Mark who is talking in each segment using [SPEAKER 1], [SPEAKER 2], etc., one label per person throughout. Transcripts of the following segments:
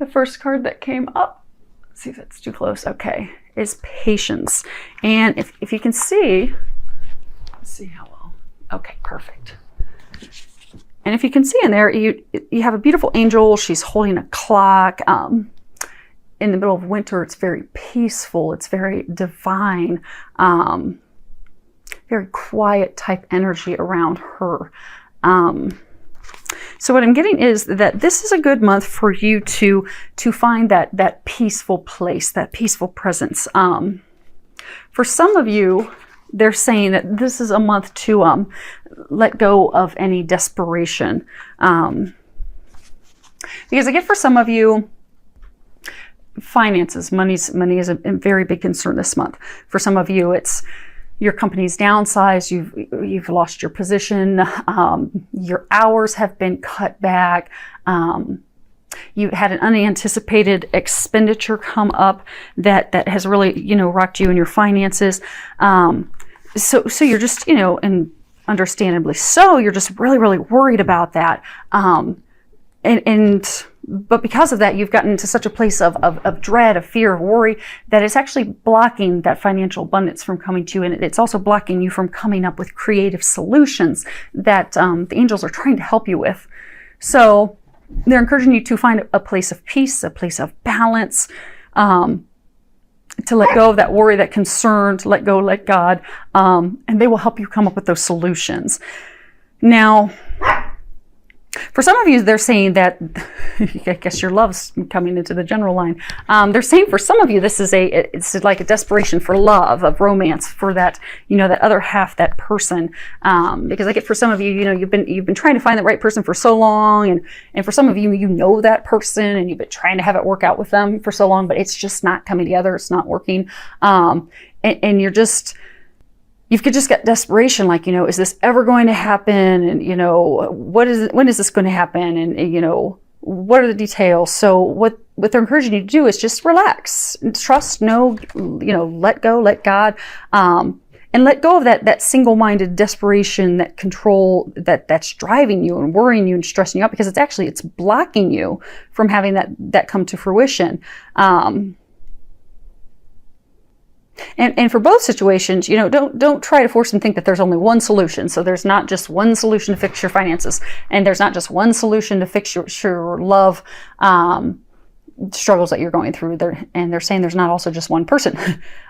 [SPEAKER 1] The first card that came up, let's see if it's too close, okay, is patience. And if you can see, let's see how well, okay, perfect. And if you can see in there, you have a beautiful angel. She's holding a clock. In the middle of winter, it's very peaceful. It's very divine, very quiet type energy around her. So what I'm getting is that this is a good month for you to find that peaceful place, that peaceful presence. For some of you, they're saying that this is a month to let go of any desperation. Because I get for some of you, finances, money is a very big concern this month. For some of you, it's your company's downsized, you've lost your position, your hours have been cut back, you had an unanticipated expenditure come up that has really, rocked you in your finances. So you're just, and understandably so, you're just really, really worried about that. But because of that, you've gotten to such a place of dread, of fear, of worry, that it's actually blocking that financial abundance from coming to you. And it's also blocking you from coming up with creative solutions that the angels are trying to help you with. So they're encouraging you to find a place of peace, a place of balance, to let go of that worry, that concern, to let go, let God, and they will help you come up with those solutions. Now, for some of you, they're saying that, I guess your love's coming into the general line. They're saying for some of you, it's like a desperation for love, of romance, for that, that other half, that person. Because I get for some of you, you've been trying to find the right person for so long, and for some of you, that person, and you've been trying to have it work out with them for so long, but it's just not coming together. It's not working, and you're just. You could just get desperation, like, is this ever going to happen? And, when is this going to happen? And, what are the details? So what they're encouraging you to do is just relax, trust, let go, let God, and let go of that single-minded desperation, that control that's driving you and worrying you and stressing you out, because it's blocking you from having that come to fruition. And for both situations, don't try to force and think that there's only one solution. So there's not just one solution to fix your finances, and there's not just one solution to fix your love struggles that you're going through. They're saying there's not also just one person.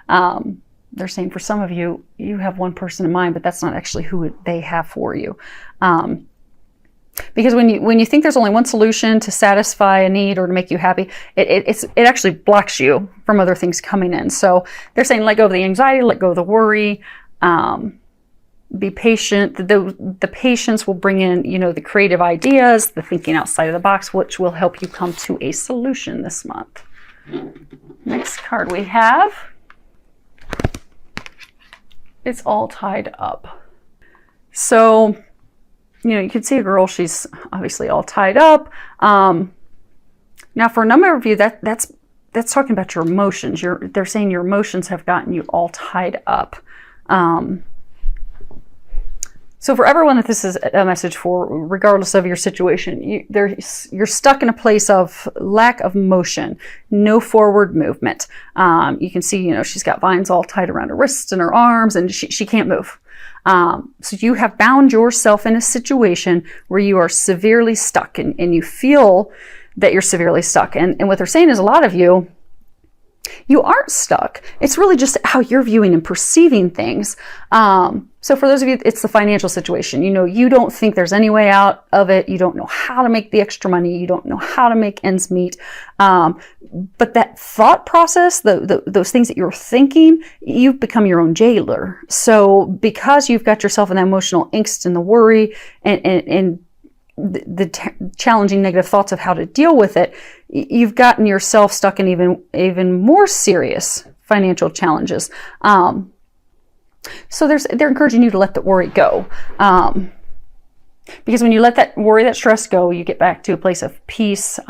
[SPEAKER 1] They're saying for some of you, you have one person in mind, but that's not actually who they have for you. Because when you think there's only one solution to satisfy a need or to make you happy, it actually blocks you from other things coming in. So they're saying let go of the anxiety, let go of the worry, be patient. The patience will bring in, the creative ideas, the thinking outside of the box, which will help you come to a solution this month. Next card we have, it's all tied up. So, you can see a girl, she's obviously all tied up. Now for a number of you, that's talking about your emotions. They're saying your emotions have gotten you all tied up. So for everyone that this is a message for, regardless of your situation, you're stuck in a place of lack of motion, no forward movement. You can see, she's got vines all tied around her wrists and her arms, and she can't move. So you have bound yourself in a situation where you are severely stuck, and you feel that you're severely stuck. And what they're saying is a lot of you aren't stuck. It's really just how you're viewing and perceiving things. So for those of you, it's the financial situation. You don't think there's any way out of it. You don't know how to make the extra money. You don't know how to make ends meet. But that thought process, those things that you're thinking, you've become your own jailer. So because you've got yourself in that emotional angst and the worry and the challenging negative thoughts of how to deal with it, you've gotten yourself stuck in even more serious financial challenges. So they're encouraging you to let the worry go. Because when you let that worry, that stress go, you get back to a place of peace.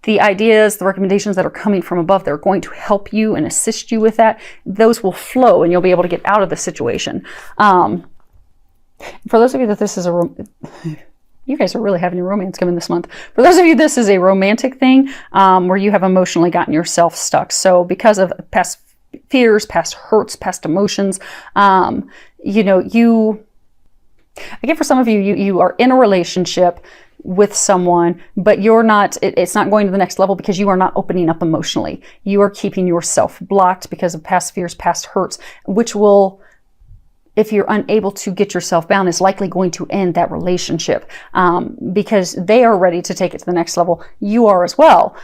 [SPEAKER 1] The ideas, the recommendations that are coming from above, they're going to help you and assist you with that. Those will flow and you'll be able to get out of the situation. For those of you that this is You guys are really having your romance coming this month. For those of you, this is a romantic thing where you have emotionally gotten yourself stuck. So because of past fears, past hurts, past emotions, you know, I get for some of you, you are in a relationship with someone, but you're not, it's not going to the next level because you are not opening up emotionally. You are keeping yourself blocked because of past fears, past hurts, which will, if you're unable to get yourself bound, is likely going to end that relationship because they are ready to take it to the next level. You are as well.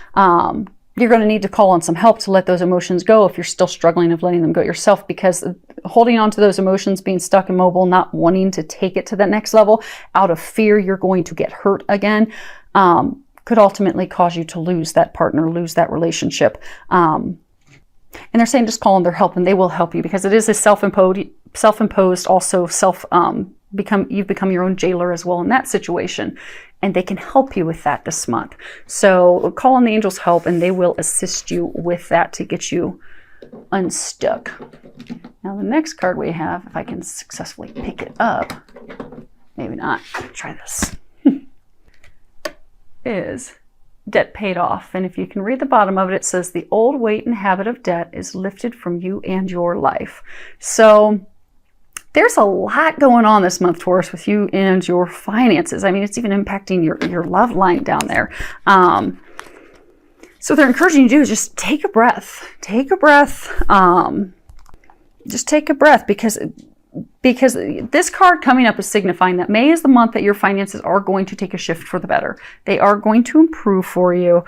[SPEAKER 1] You're going to need to call on some help to let those emotions go if you're still struggling of letting them go yourself, because holding on to those emotions, being stuck immobile, not wanting to take it to that next level out of fear you're going to get hurt again, could ultimately cause you to lose that partner, lose that relationship. And they're saying just call on their help and they will help you, because it is a self-imposed, also you've become your own jailer as well in that situation. And they can help you with that this month. So call on the angels' help and they will assist you with that to get you unstuck. Now the next card we have, if I can successfully pick it up, maybe not, try this, is debt paid off. And if you can read the bottom of it, it says the old weight and habit of debt is lifted from you and your life. So there's a lot going on this month, Taurus, with you and your finances. I mean, it's even impacting your love line down there. So what they're encouraging you to do is just take a breath. Take a breath. Just take a breath, because this card coming up is signifying that May is the month that your finances are going to take a shift for the better. They are going to improve for you.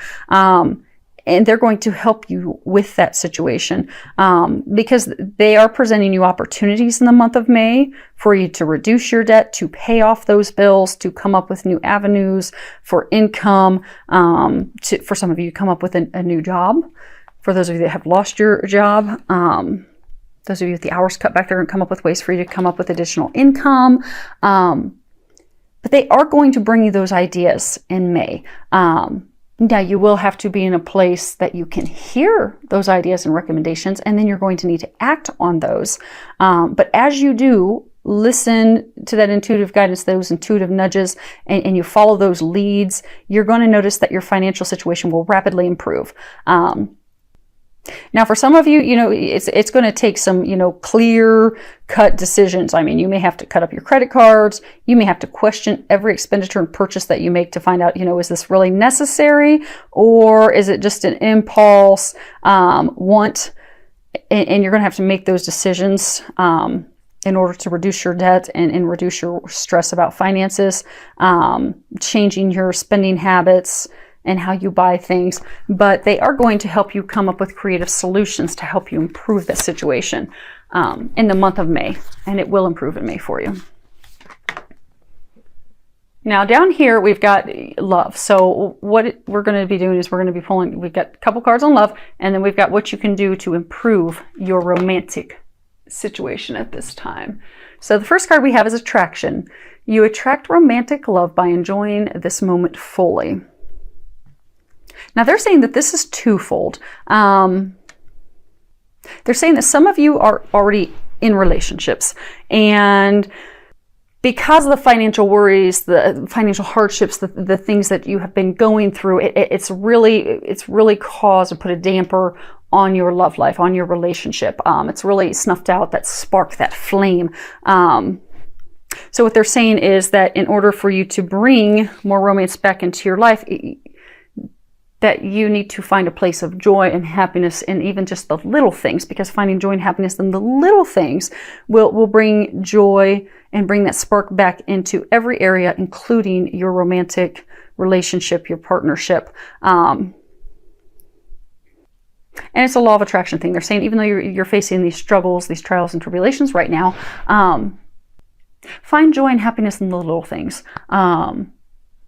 [SPEAKER 1] And they're going to help you with that situation because they are presenting you opportunities in the month of May for you to reduce your debt, to pay off those bills, to come up with new avenues for income, for some of you, come up with a new job. For those of you that have lost your job, those of you with the hours cut back, they're going to come up with ways for you to come up with additional income. But they are going to bring you those ideas in May. Now, you will have to be in a place that you can hear those ideas and recommendations, and then you're going to need to act on those. But as you do, listen to that intuitive guidance, those intuitive nudges, and you follow those leads, you're going to notice that your financial situation will rapidly improve. Now, for some of you, you know, it's going to take some, you know, clear cut decisions. I mean, you may have to cut up your credit cards. You may have to question every expenditure and purchase that you make to find out, you know, is this really necessary, or is it just an impulse want? And you're going to have to make those decisions in order to reduce your debt and reduce your stress about finances, changing your spending habits and how you buy things. But they are going to help you come up with creative solutions to help you improve that situation in the month of May, and it will improve in May for you. Now down here we've got love. So what we're going to be doing is we're going to be pulling, we've got a couple cards on love, and then we've got what you can do to improve your romantic situation at this time. So the first card we have is attraction. You attract romantic love by enjoying this moment fully. Now they're saying that this is twofold. They're saying that some of you are already in relationships, and because of the financial worries, the financial hardships, the things that you have been going through, it's really caused or put a damper on your love life, on your relationship. It's really snuffed out that spark, that flame. So what they're saying is that in order for you to bring more romance back into your life, that you need to find a place of joy and happiness in even just the little things, because finding joy and happiness in the little things will bring joy and bring that spark back into every area, including your romantic relationship, your partnership. And it's a law of attraction thing. They're saying even though you're facing these struggles, these trials and tribulations right now, find joy and happiness in the little things.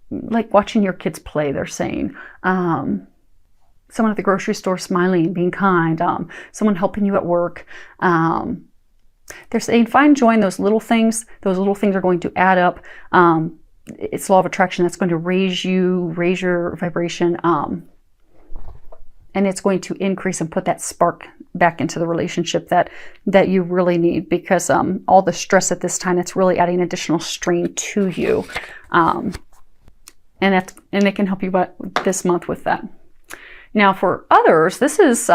[SPEAKER 1] Like watching your kids play, they're saying. Someone at the grocery store smiling, being kind. Someone helping you at work. They're saying find joy in those little things. Those little things are going to add up. It's law of attraction. That's going to raise your vibration. And it's going to increase and put that spark back into the relationship that you really need, because all the stress at this time, it's really adding additional strain to you. and it can help you this month with that. Now for others, this is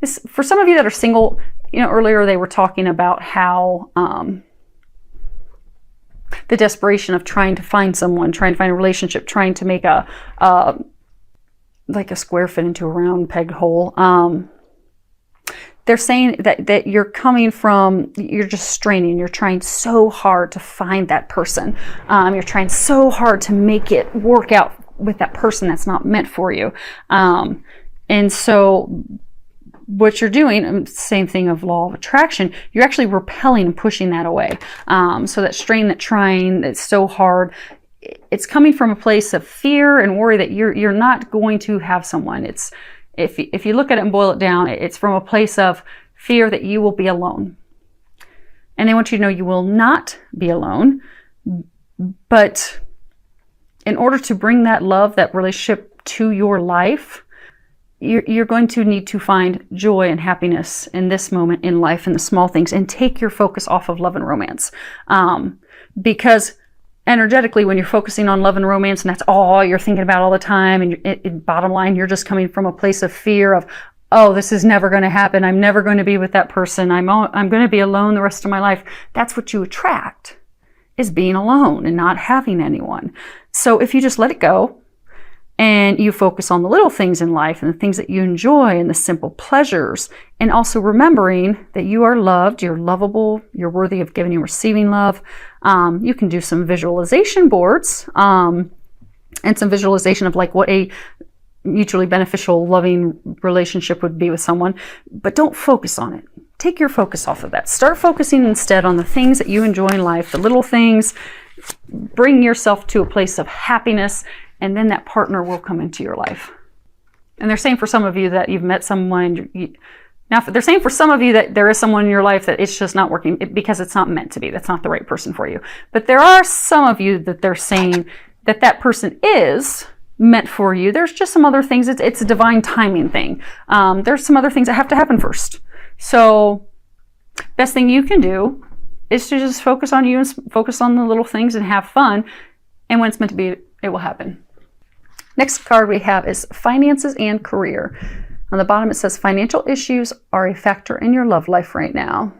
[SPEAKER 1] this for some of you that are single. Earlier they were talking about how the desperation of trying to find someone, trying to find a relationship, trying to make like a square fit into a round pegged hole. They're saying that you're just straining. You're trying so hard to find that person. You're trying so hard to make it work out with that person that's not meant for you. And so what you're doing, same thing of law of attraction, you're actually repelling and pushing that away. So that strain, that trying, that's so hard, it's coming from a place of fear and worry that you're not going to have someone. It's if you look at it and boil it down, it's from a place of fear that you will be alone. And they want you to know you will not be alone. But in order to bring that love, that relationship to your life, you're going to need to find joy and happiness in this moment in life, in the small things, and take your focus off of love and romance. Because energetically, when you're focusing on love and romance, and that's all you're thinking about all the time, and bottom line, you're just coming from a place of fear of, oh, this is never going to happen. I'm never going to be with that person. I'm going to be alone the rest of my life. That's what you attract, is being alone and not having anyone. So if you just let it go and you focus on the little things in life and the things that you enjoy and the simple pleasures, and also remembering that you are loved, you're lovable, you're worthy of giving and receiving love. You can do some visualization boards and some visualization of like what a mutually beneficial, loving relationship would be with someone, but don't focus on it. Take your focus off of that. Start focusing instead on the things that you enjoy in life, the little things. Bring yourself to a place of happiness, and then that partner will come into your life. And they're saying for some of you that you've met someone, now they're saying for some of you that there is someone in your life that it's just not working because it's not meant to be. That's not the right person for you. But there are some of you that they're saying that person is meant for you. There's just some other things. It's a divine timing thing. There's some other things that have to happen first. So best thing you can do is to just focus on you and focus on the little things and have fun. And when it's meant to be, it will happen. Next card we have is finances and career. On the bottom it says financial issues are a factor in your love life right now.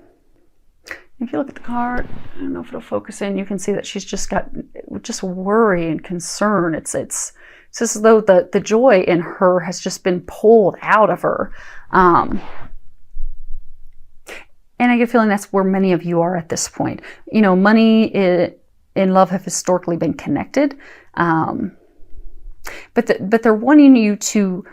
[SPEAKER 1] If you look at the card, I don't know if it'll focus in, you can see that she's just got worry and concern. It's as though the joy in her has just been pulled out of her. And I get a feeling that's where many of you are at this point. Money and love have historically been connected. But they're wanting you to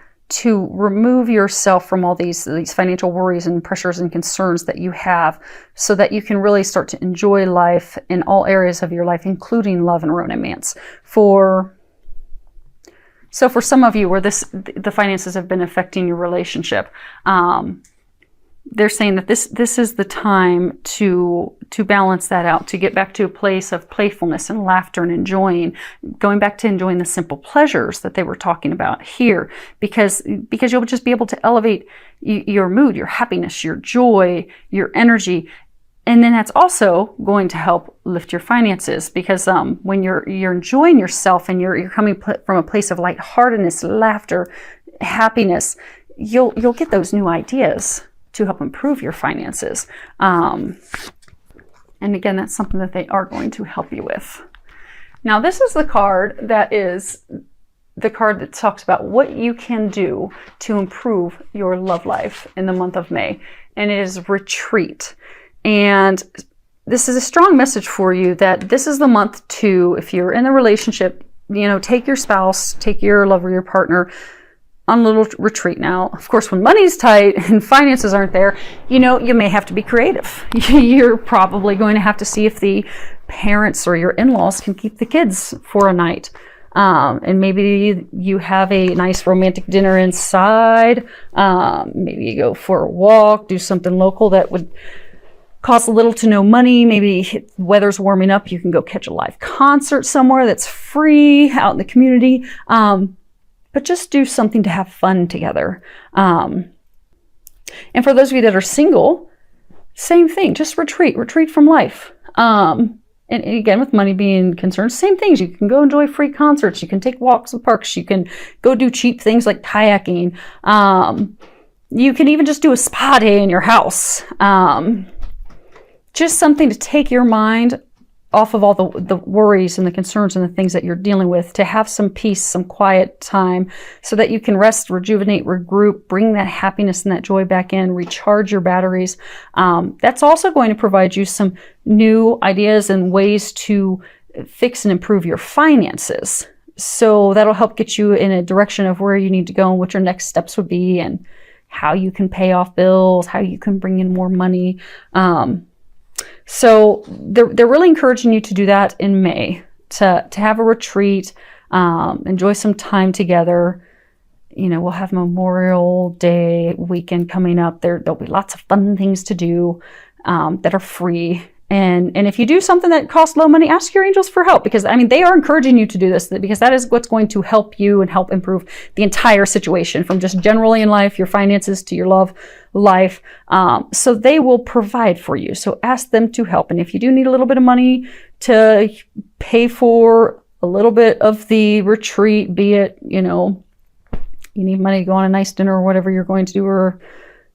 [SPEAKER 1] remove yourself from all these financial worries and pressures and concerns that you have, so that you can really start to enjoy life in all areas of your life, including love and romance. So for some of you where the finances have been affecting your relationship, they're saying that this is the time to balance that out, to get back to a place of playfulness and laughter and going back to enjoying the simple pleasures that they were talking about here, because you'll just be able to elevate your mood, your happiness, your joy, your energy. And then that's also going to help lift your finances, because when you're enjoying yourself and you're coming from a place of lightheartedness, laughter, happiness, you'll get those new ideas to help improve your finances. And again, that's something that they are going to help you with. Now, this is the card that talks about what you can do to improve your love life in the month of May, and it is retreat. And this is a strong message for you that this is the month to, if you're in a relationship, take your spouse, take your lover, your partner on a little retreat. Now, of course, when money's tight and finances aren't there, you may have to be creative. You're probably going to have to see if the parents or your in-laws can keep the kids for a night. And maybe you have a nice romantic dinner inside. Maybe you go for a walk, do something local that would cost little to no money. Maybe the weather's warming up, you can go catch a live concert somewhere that's free out in the community. But just do something to have fun together. And for those of you that are single, same thing, just retreat from life. And again, with money being concerned, same things. You can go enjoy free concerts. You can take walks in parks. You can go do cheap things like kayaking. You can even just do a spa day in your house. Just something to take your mind off of all the worries and the concerns and the things that you're dealing with, to have some peace, some quiet time, so that you can rest, rejuvenate, regroup, bring that happiness and that joy back in, recharge your batteries. That's also going to provide you some new ideas and ways to fix and improve your finances. So that'll help get you in a direction of where you need to go and what your next steps would be, and how you can pay off bills, how you can bring in more money. So they're really encouraging you to do that in May, to have a retreat, enjoy some time together. You know, we'll have Memorial Day weekend coming up. There'll be lots of fun things to do that are free. And if you do something that costs low money, ask your angels for help, because I mean, they are encouraging you to do this, because that is what's going to help you and help improve the entire situation, from just generally in life, your finances, to your love life. So they will provide for you. So ask them to help. And if you do need a little bit of money to pay for a little bit of the retreat, be it, you know, you need money to go on a nice dinner or whatever you're going to do, or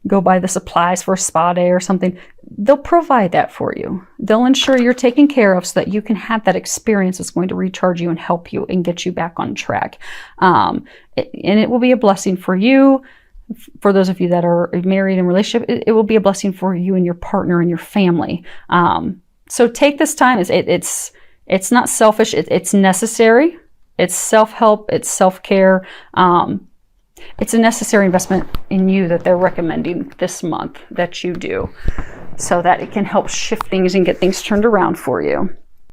[SPEAKER 1] go buy the supplies for a spa day or something, they'll provide that for you. They'll ensure you're taken care of so that you can have that experience that's going to recharge you and help you and get you back on track. And it will be a blessing for you. For those of you that are married in relationship, it will be a blessing for you and your partner and your family. So take this time. It's not selfish. It's necessary. It's self-help. It's self-care. It's a necessary investment in you that they're recommending this month that you do, so that it can help shift things and get things turned around for you.